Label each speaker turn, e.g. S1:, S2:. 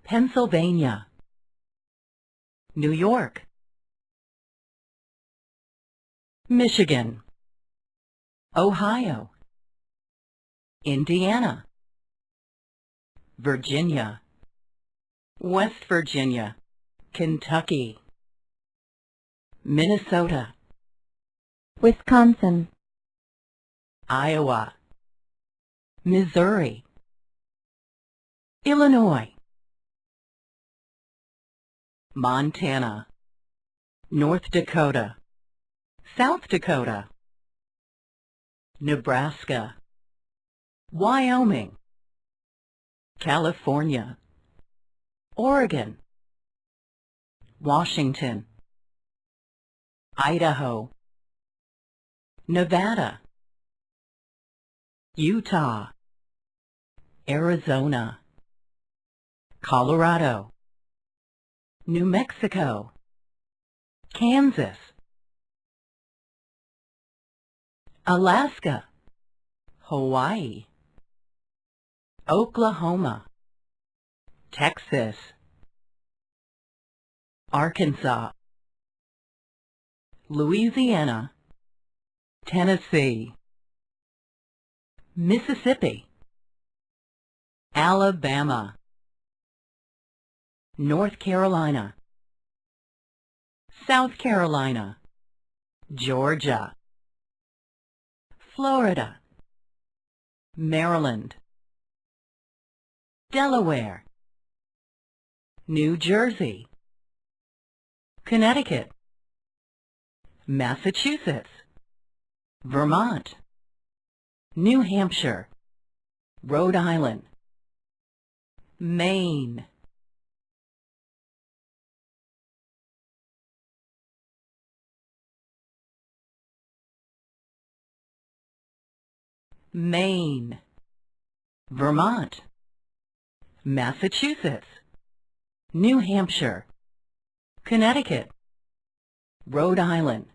S1: Pennsylvania, New York, Michigan, Ohio, Indiana, Virginia, West Virginia, Kentucky, Minnesota,
S2: Wisconsin,
S1: Iowa, Missouri, Illinois, Montana, North Dakota, South Dakota, Nebraska, Wyoming, California, Oregon, Washington, Idaho, Nevada, Utah, Arizona, Colorado, New Mexico, Kansas, Alaska, Hawaii, Oklahoma, Texas, Arkansas, Louisiana, Tennessee, Mississippi, Alabama, North Carolina, South Carolina, Georgia, Florida, Maryland, Delaware, New Jersey, Connecticut, Massachusetts, Vermont, New Hampshire, Rhode Island, Maine, Maine, Vermont, Massachusetts, New Hampshire, Connecticut, Rhode Island,